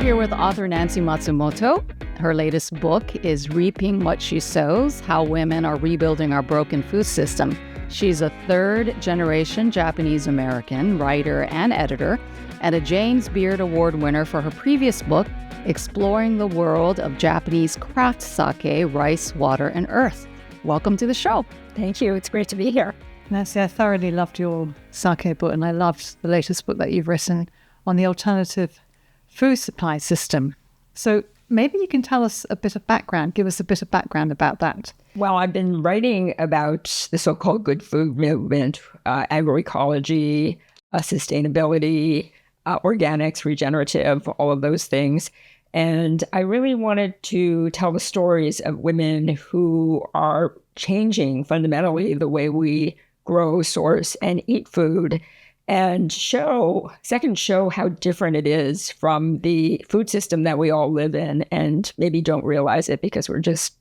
We're here with author Nancy Matsumoto. Her latest book is Reaping What She Sows, How Women Are Rebuilding Our Broken Food System. She's a third-generation Japanese-American writer and editor, and a James Beard Award winner for her previous book, Exploring the World of Japanese Craft Sake, Rice, Water, and Earth. Welcome to the show. Thank you. It's great to be here. Nancy, I thoroughly loved your sake book, and I loved the latest book that you've written on the alternative food supply system. So maybe you can tell us a bit of background, give us a bit of background about that. Well, I've been writing about the so-called good food movement, agroecology, sustainability, organics, regenerative, all of those things. And I really wanted to tell the stories of women who are changing fundamentally the way we grow, source, and eat food, and show how different it is from the food system that we all live in and maybe don't realize it because we're just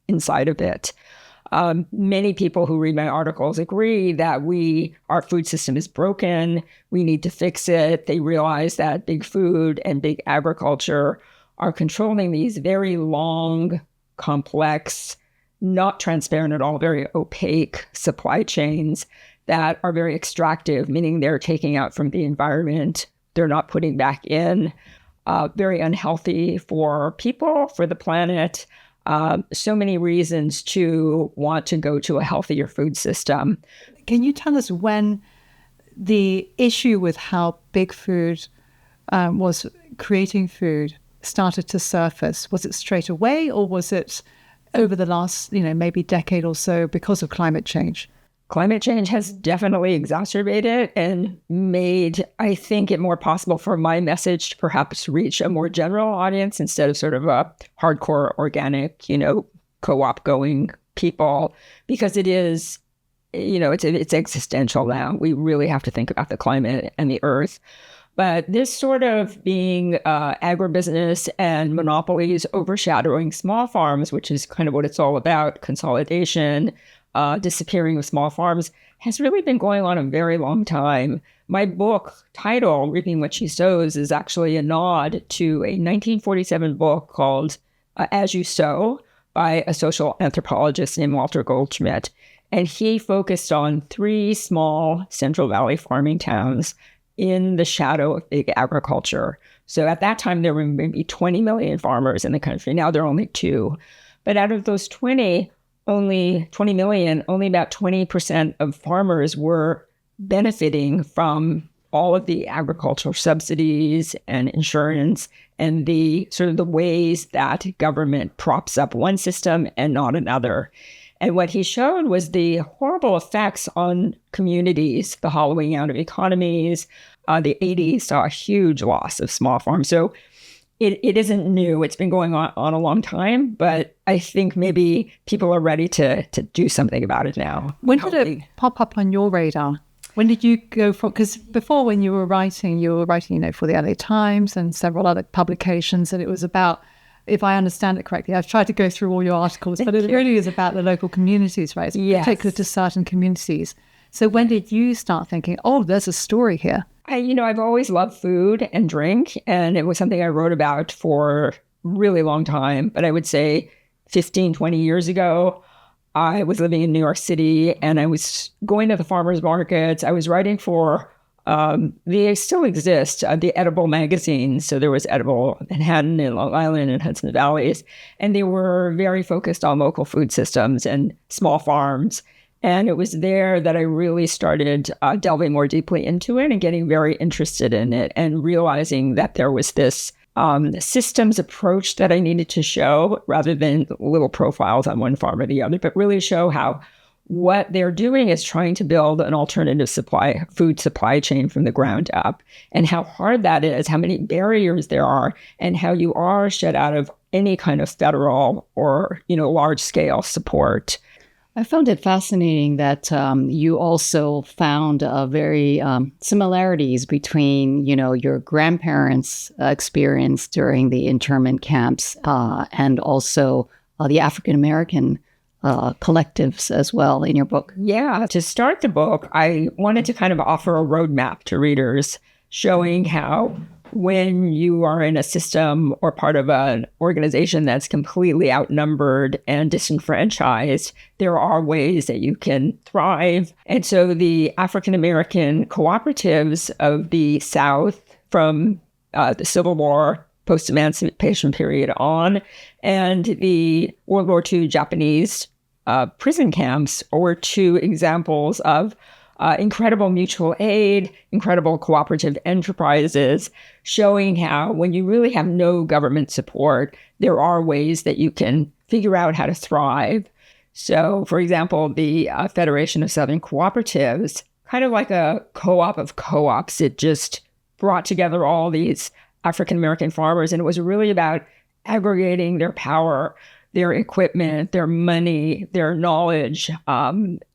inside of it. Many people who read my articles agree that our food system is broken. We need to fix it. They realize that big food and big agriculture are controlling these very long, complex, not transparent at all, very opaque supply chains that are very extractive, meaning they're taking out from the environment, they're not putting back in, very unhealthy for people, for the planet. So many reasons to want to go to a healthier food system. Can you tell us when the issue with how big food was creating food started to surface? Was it straight away, or was it over the last, maybe decade or so because of climate change? Climate change has definitely exacerbated and made, I think, it more possible for my message to perhaps reach a more general audience instead of sort of a hardcore organic, co-op going people, because it is, it's existential now. We really have to think about the climate and the earth. But this sort of being agribusiness and monopolies overshadowing small farms, which is kind of what it's all about, consolidation, disappearing of small farms, has really been going on a very long time. My book title, Reaping What She Sows, is actually a nod to a 1947 book called As You Sow by a social anthropologist named Walter Goldschmidt. And he focused on 3 small Central Valley farming towns in the shadow of big agriculture. So at that time, there were maybe 20 million farmers in the country. Now there are only 2. But out of those 20 million, only about 20% of farmers were benefiting from all of the agricultural subsidies and insurance and the sort of the ways that government props up one system and not another. And what he showed was the horrible effects on communities, the hollowing out of economies. The 80s saw a huge loss of small farms. So it isn't new. It's been going on a long time, but I think maybe people are ready to do something about it now. When did it pop up on your radar? When did you go from, because before when you were writing, for the LA Times and several other publications, and it was about, if I understand it correctly, I've tried to go through all your articles, but it really is about the local communities, right? It's particular to certain communities. So when did you start thinking, oh, there's a story here? I've always loved food and drink, and it was something I wrote about for a really long time. But I would say 15, 20 years ago, I was living in New York City, and I was going to the farmers markets. I was writing for, they still exist, the edible magazines. So there was Edible Manhattan and Long Island and Hudson Valleys, and they were very focused on local food systems and small farms. And it was there that I really started delving more deeply into it and getting very interested in it and realizing that there was this systems approach that I needed to show rather than little profiles on one farm or the other, but really show how what they're doing is trying to build an alternative food supply chain from the ground up, and how hard that is, how many barriers there are, and how you are shut out of any kind of federal or, large scale support. I found it fascinating that you also found very similarities between, your grandparents' experience during the internment camps and also the African-American collectives as well in your book. Yeah, to start the book, I wanted to kind of offer a roadmap to readers showing how when you are in a system or part of an organization that's completely outnumbered and disenfranchised, there are ways that you can thrive. And so the African American cooperatives of the South from the Civil War, post-emancipation period on, and the World War II Japanese prison camps were two examples of incredible mutual aid, incredible cooperative enterprises, showing how when you really have no government support, there are ways that you can figure out how to thrive. So, for example, the Federation of Southern Cooperatives, kind of like a co-op of co-ops, it just brought together all these African-American farmers, and it was really about aggregating their power, their equipment, their money, their knowledge,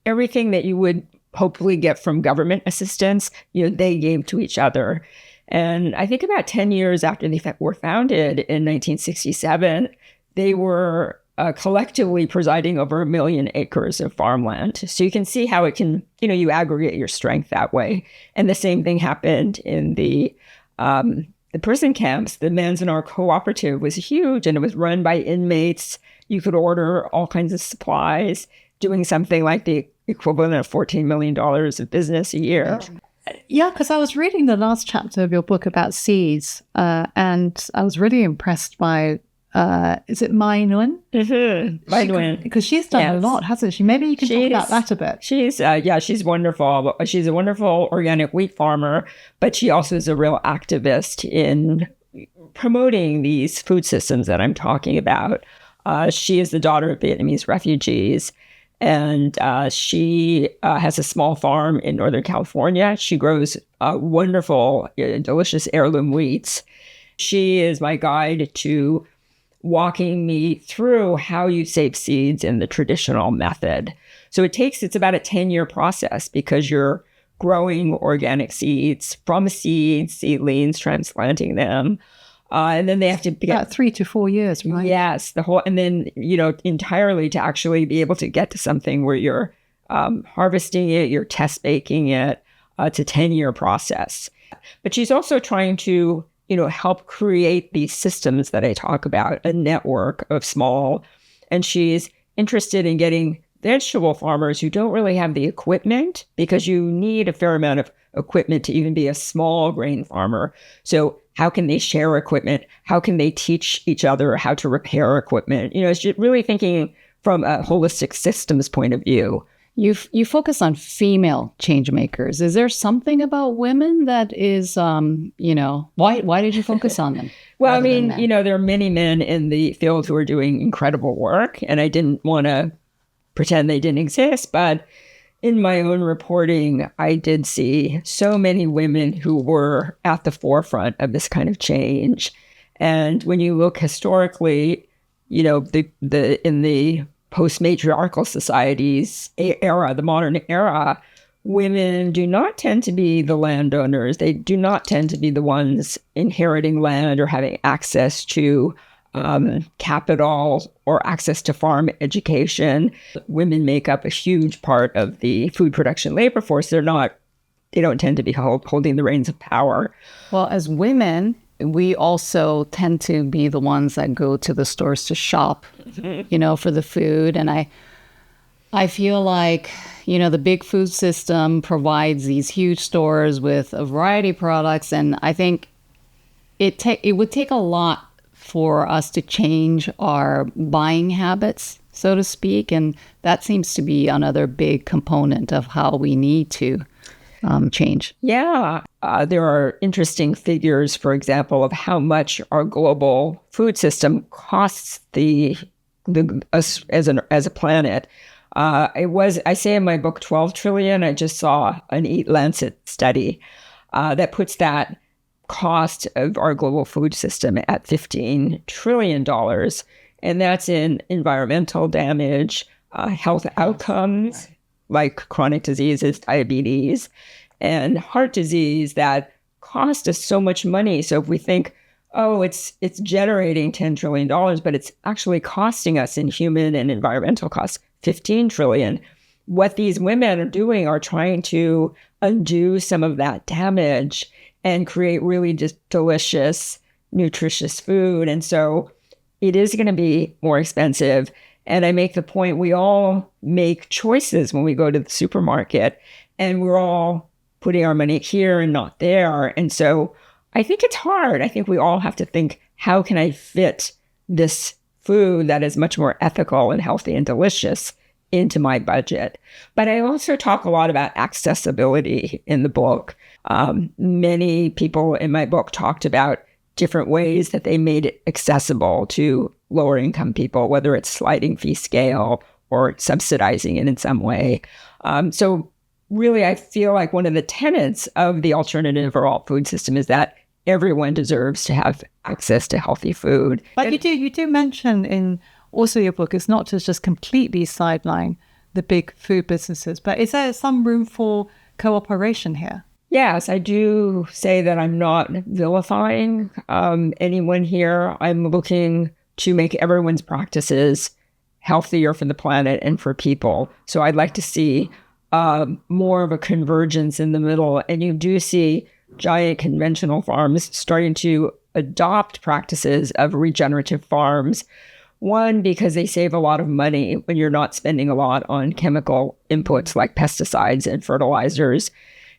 everything that you would hopefully get from government assistance, they gave to each other. And I think about 10 years after they were founded in 1967, they were collectively presiding over 1 million acres of farmland. So you can see how it can, you aggregate your strength that way. And the same thing happened in the prison camps. The Manzanar Cooperative was huge, and it was run by inmates. You could order all kinds of supplies, doing something like the equivalent of $14 million of business a year. Yeah, because I was reading the last chapter of your book about seeds, and I was really impressed by, is it Mai Nguyen? Mm-hmm. Mai Nguyen. Because she's done a lot, hasn't she? Maybe you can talk about that a bit. She's wonderful. She's a wonderful organic wheat farmer, but she also is a real activist in promoting these food systems that I'm talking about. She is the daughter of Vietnamese refugees, and she has a small farm in Northern California. She grows wonderful, delicious heirloom wheats. She is my guide to walking me through how you save seeds in the traditional method. So it's about a 10-year process, because you're growing organic seeds from seeds, seedlings, transplanting them. And then they have to get about 3 to 4 years, right? Yes, and then, entirely to actually be able to get to something where you're harvesting it, you're test baking it. It's a 10-year process. But she's also trying to, help create these systems that I talk about, a network of small, and she's interested in getting vegetable farmers who don't really have the equipment, because you need a fair amount of equipment to even be a small grain farmer. So how can they share equipment? How can they teach each other how to repair equipment? It's just really thinking from a holistic systems point of view. You focus on female change makers. Is there something about women that is, why did you focus on them? Well, there are many men in the field who are doing incredible work, and I didn't want to pretend they didn't exist, but in my own reporting, I did see so many women who were at the forefront of this kind of change. And when you look historically, in the post-matriarchal societies era, the modern era, women do not tend to be the landowners. They do not tend to be the ones inheriting land or having access to capital or access to farm education. Women make up a huge part of the food production labor force. They don't tend to be holding the reins of power. Well, as women, we also tend to be the ones that go to the stores to shop, for the food. And I feel like, the big food system provides these huge stores with a variety of products. And I think it would take a lot for us to change our buying habits, so to speak. And that seems to be another big component of how we need to change. Yeah. There are interesting figures, for example, of how much our global food system costs us as a planet. I say in my book 12 trillion. I just saw an Eat Lancet study that puts that cost of our global food system at $15 trillion. And that's in environmental damage, health outcomes like chronic diseases, diabetes, and heart disease that cost us so much money. So if we think, it's generating $10 trillion, but it's actually costing us in human and environmental costs $15 trillion. What these women are doing are trying to undo some of that damage and create really just delicious, nutritious food. And so it is going to be more expensive. And I make the point, we all make choices when we go to the supermarket, and we're all putting our money here and not there. And so I think it's hard. I think we all have to think, how can I fit this food that is much more ethical and healthy and delicious into my budget? But I also talk a lot about accessibility in the book. Many people in my book talked about different ways that they made it accessible to lower income people, whether it's sliding fee scale or subsidizing it in some way. So really, I feel like one of the tenets of the alternative or alt food system is that everyone deserves to have access to healthy food. But you do mention in also your book, it's not to just completely sideline the big food businesses, but is there some room for cooperation here? Yes, I do say that I'm not vilifying anyone here. I'm looking to make everyone's practices healthier for the planet and for people. So I'd like to see more of a convergence in the middle. And you do see giant conventional farms starting to adopt practices of regenerative farms. One, because they save a lot of money when you're not spending a lot on chemical inputs like pesticides and fertilizers.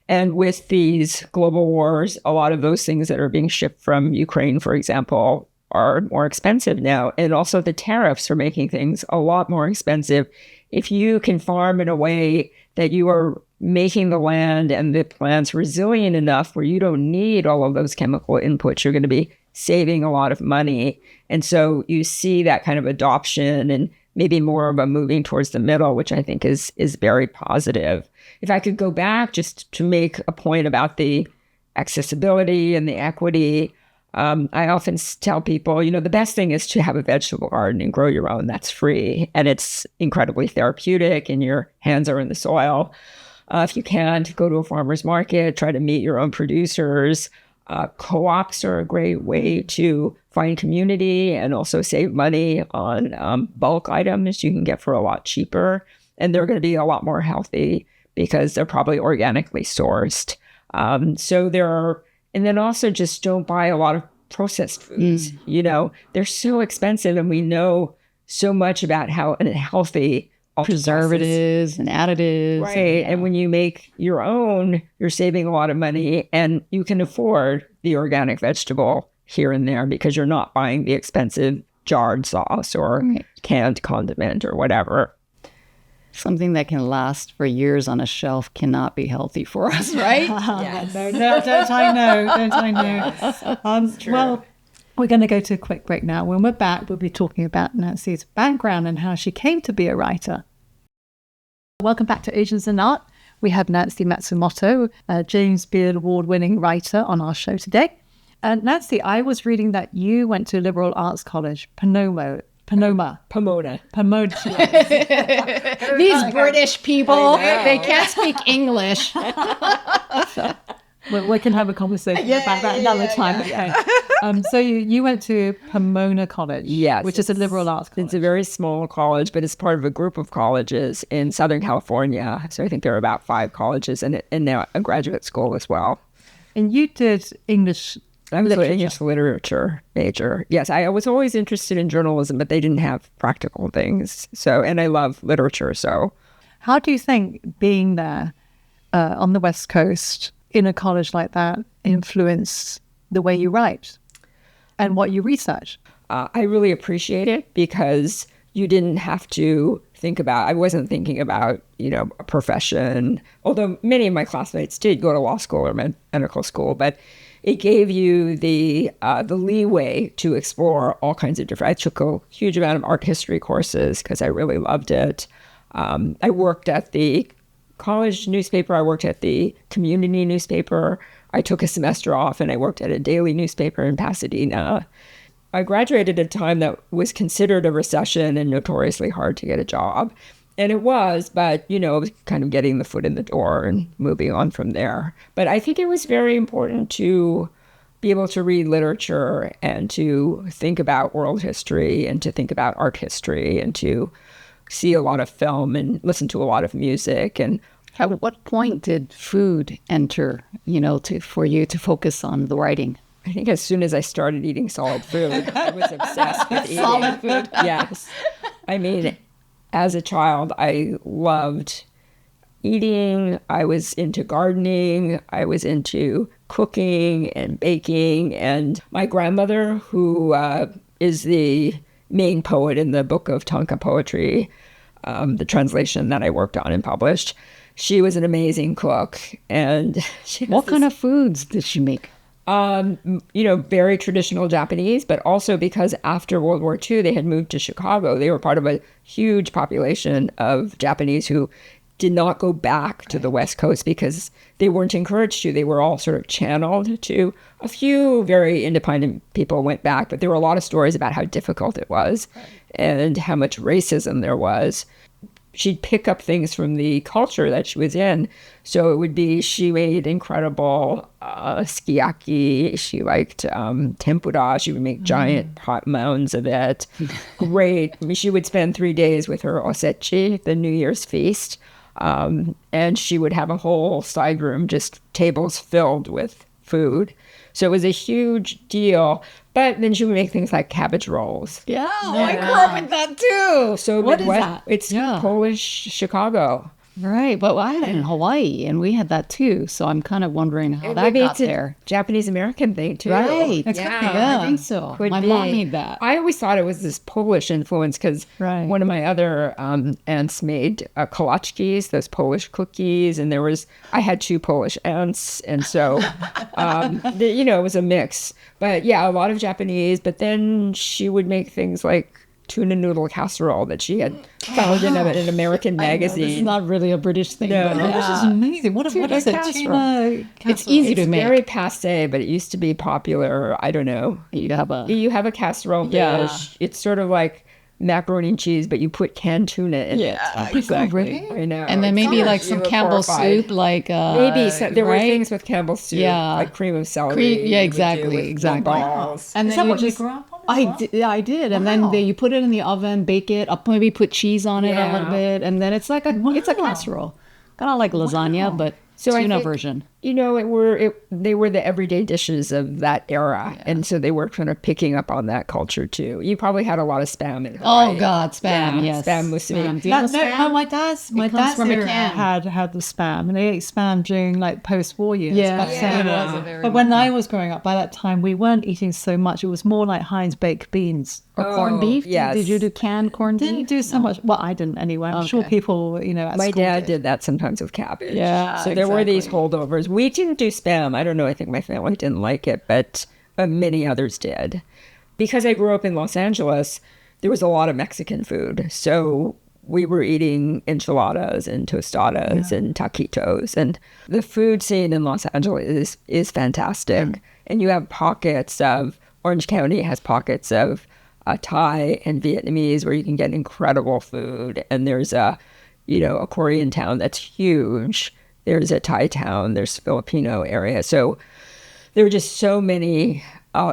And with these global wars, a lot of those things that are being shipped from Ukraine, for example, are more expensive now. And also the tariffs are making things a lot more expensive. If you can farm in a way that you are making the land and the plants resilient enough where you don't need all of those chemical inputs, you're going to be saving a lot of money. And so you see that kind of adoption and maybe more of a moving towards the middle, which I think is very positive. If I could go back just to make a point about the accessibility and the equity, I often tell people, the best thing is to have a vegetable garden and grow your own. That's free. And it's incredibly therapeutic and your hands are in the soil. If you can't, go to a farmer's market, try to meet your own producers. Co-ops are a great way to find community and also save money on bulk items you can get for a lot cheaper. And they're going to be a lot more healthy because they're probably organically sourced. And then also just don't buy a lot of processed foods. They're so expensive, and we know so much about how unhealthy preservatives and additives. Right. And when you make your own, you're saving a lot of money, and you can afford the organic vegetable here and there because you're not buying the expensive jarred sauce or canned condiment or whatever. Something that can last for years on a shelf cannot be healthy for us, right? Yes. No, don't I know? Don't I know? Well, we're going to go to a quick break now. When we're back, we'll be talking about Nancy's background and how she came to be a writer. Welcome back to Asians in Art. We have Nancy Matsumoto, a James Beard Award-winning writer, on our show today. Nancy, I was reading that you went to liberal arts college, Pomona. These British people, they can't speak English. We can have a conversation about that another time. Okay. So you went to Pomona College, yes, which is a liberal arts college. It's a very small college, but it's part of a group of colleges in Southern California. So I think there are about 5 colleges and now a graduate school as well. And you did English I was an English literature major. Yes, I was always interested in journalism, but they didn't have practical things. And I love literature, so. How do you think being there on the West Coast in a college like that influenced the way you write and what you research? I really appreciate it because you didn't have to I wasn't thinking about, a profession, although many of my classmates did go to law school or medical school, but it gave you the leeway to explore all kinds of different. I took a huge amount of art history courses because I really loved it. I worked at the college newspaper. I worked at the community newspaper. I took a semester off and I worked at a daily newspaper in Pasadena. I graduated at a time that was considered a recession and notoriously hard to get a job. And it was, but, it was kind of getting the foot in the door and moving on from there. But I think it was very important to be able to read literature and to think about world history and to think about art history and to see a lot of film and listen to a lot of music. And At what point did food enter, for you to focus on the writing? I think as soon as I started eating solid food, I was obsessed with eating. Solid food. Yes. I mean, as a child, I loved eating. I was into gardening. I was into cooking and baking. And my grandmother, who is the main poet in the book of tanka poetry, the translation that I worked on and published, she was an amazing cook. And what kind of foods did she make? Very traditional Japanese, but also because after World War II, they had moved to Chicago. They were part of a huge population of Japanese who did not go back to the West Coast because they weren't encouraged to. They were all sort of channeled to. A few very independent people went back, but there were a lot of stories about how difficult it was and how much racism there was. She'd pick up things from the culture that she was in. So it would be, she made incredible sukiyaki. She liked tempura. She would make giant hot mounds of it. Great. I mean, she would spend 3 days with her osechi, the New Year's feast. And she would have a whole side room, just tables filled with food. So it was a huge deal. But then she would make things like cabbage rolls. Yeah, I grew up with that too. So what is that? It's Polish Chicago. Right, but I had it in Hawaii, and we had that too. So I'm kind of wondering how that got there. Japanese American thing too, right? Yeah, I think so. Could My be. mom made that. I always thought it was this Polish influence because one of my other aunts made kolachkis, those Polish cookies, and I had 2 Polish aunts, and so it was a mix. But yeah, a lot of Japanese. But then she would make things like tuna noodle casserole that she had found in an American magazine. It's not really a British thing. No, but this is amazing. What is it? Tuna It's easy to make. Very passe, but it used to be popular. I don't know. You have a casserole dish. Yeah. It's sort of like macaroni and cheese, but you put canned tuna in it. Exactly. I know. And then maybe like some Campbell's soup, like maybe there were things with Campbell's soup, like cream of celery. Exactly. Balls. And then you just I did. And then you put it in the oven, bake it. I'll maybe put cheese on it a little bit, and then it's like it's a casserole, kind of like lasagna, but tuna version. They were the everyday dishes of that era, and so they were kind of picking up on that culture too. You probably had a lot of spam in Hawaii. Oh God, spam! Yes, spam musubi. No, my dad's era had the spam, and they ate spam during like post-war years. But when I was growing up, by that time we weren't eating so much. It was more like Heinz baked beans or corned beef. Yes. Did you do canned corned beef? Didn't do so much. Well, I didn't anyway. I'm sure people, at my school dad did that sometimes with cabbage. Yeah, so there were these holdovers. We didn't do spam. I don't know. I think my family didn't like it, but many others did. Because I grew up in Los Angeles, there was a lot of Mexican food. So we were eating enchiladas and tostadas and taquitos. And the food scene in Los Angeles is fantastic. Yeah. And you have pockets of, Orange County has pockets of Thai and Vietnamese where you can get incredible food. And there's a Korean town that's huge. There's a Thai town, there's Filipino area. So there were just so many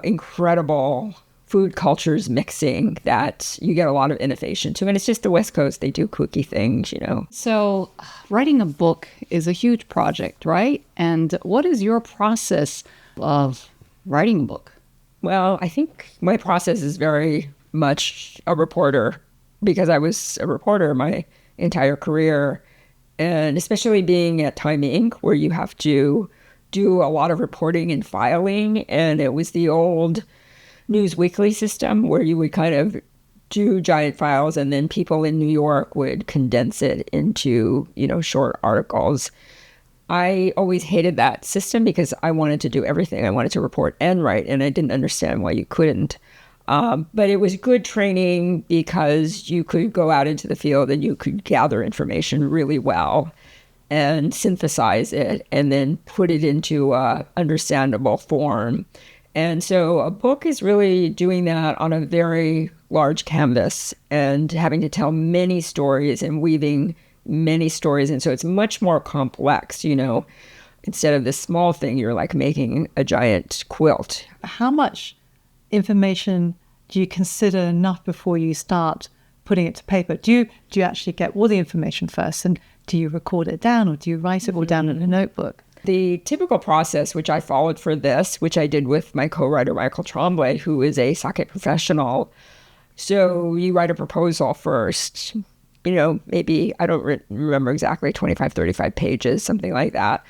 incredible food cultures mixing that you get a lot of innovation too. And it's just the West Coast, they do kooky things, So writing a book is a huge project, right? And what is your process of writing a book? Well, I think my process is very much a reporter because I was a reporter my entire career. And especially being at Time Inc., where you have to do a lot of reporting and filing. And it was the old News Weekly system where you would kind of do giant files and then people in New York would condense it into, short articles. I always hated that system because I wanted to do everything. I wanted to report and write, and I didn't understand why you couldn't. But it was good training because you could go out into the field and you could gather information really well and synthesize it and then put it into a understandable form. And so a book is really doing that on a very large canvas and having to tell many stories and weaving many stories. And so it's much more complex, Instead of this small thing, you're like making a giant quilt. How much information do you consider enough before you start putting it to paper? Do you actually get all the information first? And do you record it down, or do you write it all down in a notebook? The typical process, which I followed for this, which I did with my co-writer, Michael Tremblay, who is a sake professional. So you write a proposal first, maybe, I don't remember exactly, 25, 35 pages, something like that.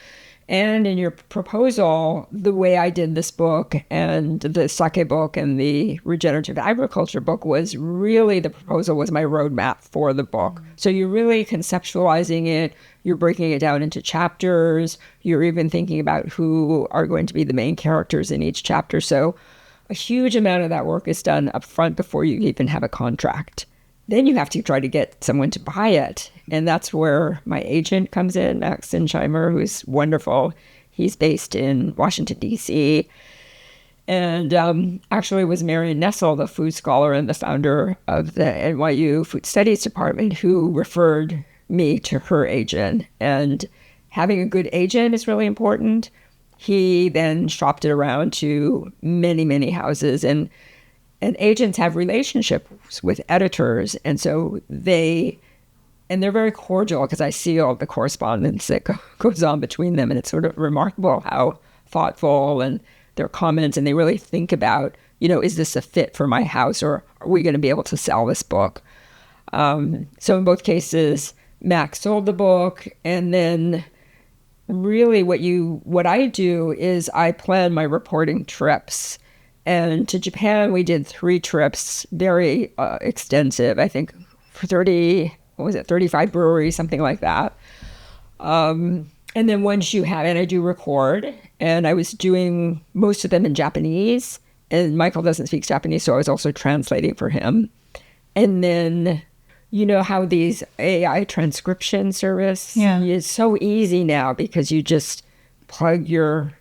And in your proposal, the way I did this book and the sake book and the regenerative agriculture book was really, the proposal was my roadmap for the book. So you're really conceptualizing it. You're breaking it down into chapters. You're even thinking about who are going to be the main characters in each chapter. So a huge amount of that work is done up front before you even have a contract. Then you have to try to get someone to buy it. And that's where my agent comes in, Max Sinsheimer, who's wonderful. He's based in Washington, D.C. And actually was Marion Nessel, the food scholar and the founder of the NYU Food Studies Department, who referred me to her agent. And having a good agent is really important. He then shopped it around to many, many houses. And agents have relationships with editors. And so they're very cordial, because I see all the correspondence that goes on between them. And it's sort of remarkable how thoughtful and their comments, and they really think about, is this a fit for my house, or are we going to be able to sell this book? So in both cases, Max sold the book. And then really what I do is I plan my reporting trips. And to Japan, we did 3 trips, very extensive, I think, for 35 breweries, something like that. And then once you have it, I do record. And I was doing most of them in Japanese. And Michael doesn't speak Japanese, so I was also translating for him. And then, how these AI transcription service is so easy now, because you just plug your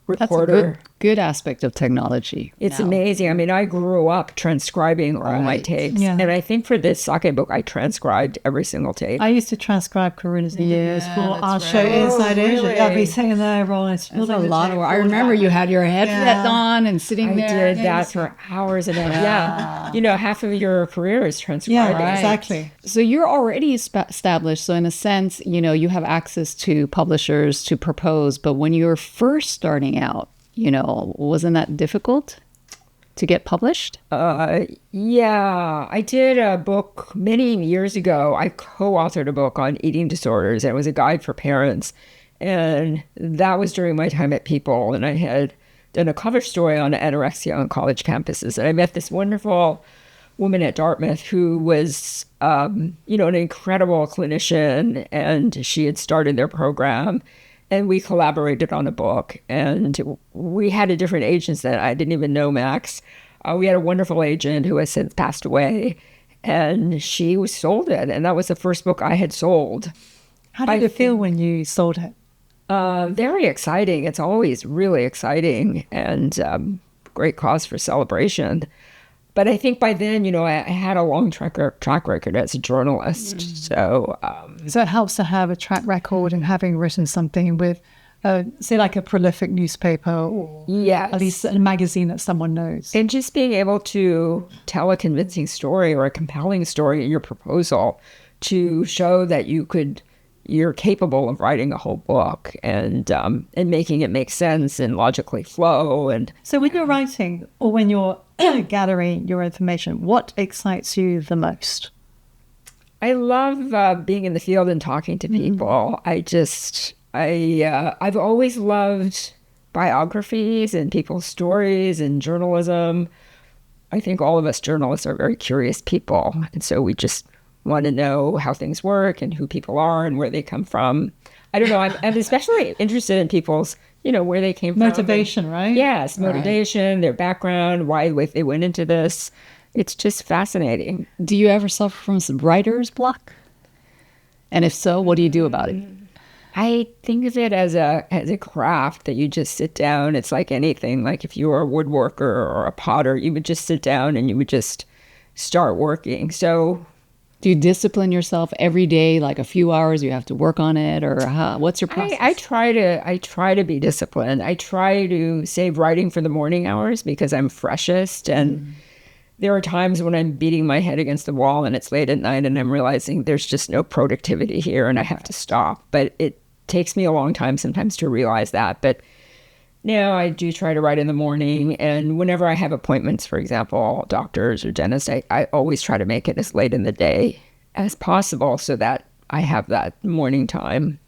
recorder. That's a good aspect of technology. It's amazing. I mean, I grew up transcribing all my tapes. Yeah. And I think for this sake book, I transcribed every single tape. I used to transcribe Karuna's interviews for our show Inside Asia. Really? I'd be sitting there rolling. It was a lot of work. I remember you had your headset on and sitting there. I did that for hours and hours. Yeah. Half of your career is transcribing. Yeah, exactly. So you're already established. So in a sense, you have access to publishers to propose. But when you were first starting out, wasn't that difficult to get published? Yeah, I did a book many years ago. I co-authored a book on eating disorders, and it was a guide for parents. And that was during my time at People. And I had done a cover story on anorexia on college campuses. And I met this wonderful woman at Dartmouth who was, an incredible clinician, and she had started their program. And we collaborated on a book, and we had a different agents that I didn't even know, Max. We had a wonderful agent who has since passed away, and she sold it. And that was the first book I had sold. How did it feel when you sold it? Very exciting. It's always really exciting, and great cause for celebration. But I think by then, I had a long track record as a journalist. So it helps to have a track record and having written something with, say, like a prolific newspaper, or at least a magazine that someone knows. And just being able to tell a convincing story or a compelling story in your proposal to show that you're capable of writing a whole book and making it make sense and logically flow. And so when you're writing, or when you're gathering your information, what excites you the most? I love being in the field and talking to people. I've always loved biographies and people's stories and journalism. I think all of us journalists are very curious people. And so we just want to know how things work and who people are and where they come from. I don't know. I'm especially interested in people's, where they came from. Motivation, right? Yes, motivation, their background, why they went into this. It's just fascinating. Do you ever suffer from some writer's block? And if so, what do you do about it? I think of it as a craft that you just sit down. It's like anything. Like if you were a woodworker or a potter, you would just sit down and you would just start working. So do you discipline yourself every day, like a few hours you have to work on it, or what's your process? I try to be disciplined. I try to save writing for the morning hours because I'm freshest, and there are times when I'm beating my head against the wall and it's late at night and I'm realizing there's just no productivity here and I have to stop. But it takes me a long time sometimes to realize that. But now I do try to write in the morning. And whenever I have appointments, for example, doctors or dentists, I always try to make it as late in the day as possible so that I have that morning time.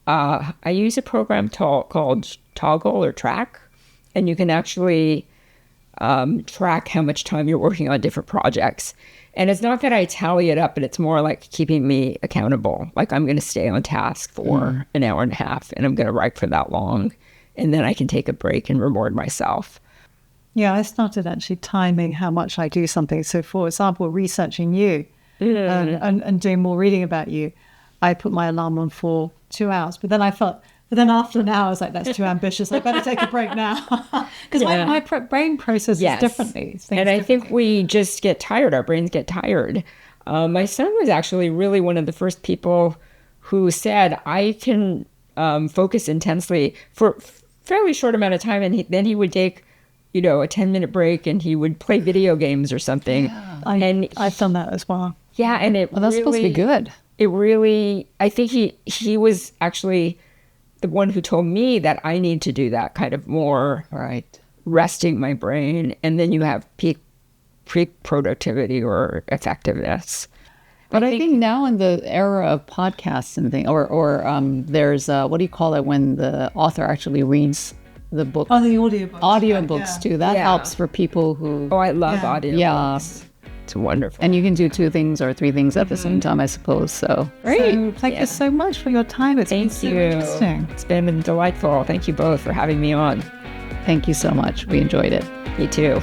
I use a program called Toggle or Track, and you can actually track how much time you're working on different projects. And it's not that I tally it up, but it's more like keeping me accountable. Like I'm going to stay on task for an hour and a half, and I'm going to write for that long. And then I can take a break and reward myself. Yeah, I started actually timing how much I do something. So for example, researching you and doing more reading about you, I put my alarm on for 2 hours. But then after an hour, I was like, that's too ambitious. I better take a break now. Because my brain processes differently. And I think we just get tired. Our brains get tired. My son was actually really one of the first people who said, I can focus intensely for a fairly short amount of time. And then he would take, a 10-minute break and he would play video games or something. Yeah. I've done that as well. Yeah. And that's supposed to be good. It really, I think he was actually the one who told me that I need to do that kind of more resting my brain. And then you have peak productivity or effectiveness. But I think now in the era of podcasts and things, or there's, what do you call it when the author actually reads the book? Oh, the audiobooks. Audiobooks too. That helps for people who... Oh, I love audiobooks. Yeah. It's wonderful. And you can do 2 things or 3 things at the same time, I suppose. So great. So, thank you so much for your time. It's been so interesting. It's been delightful. Thank you both for having me on. Thank you so much. We enjoyed it. Me too.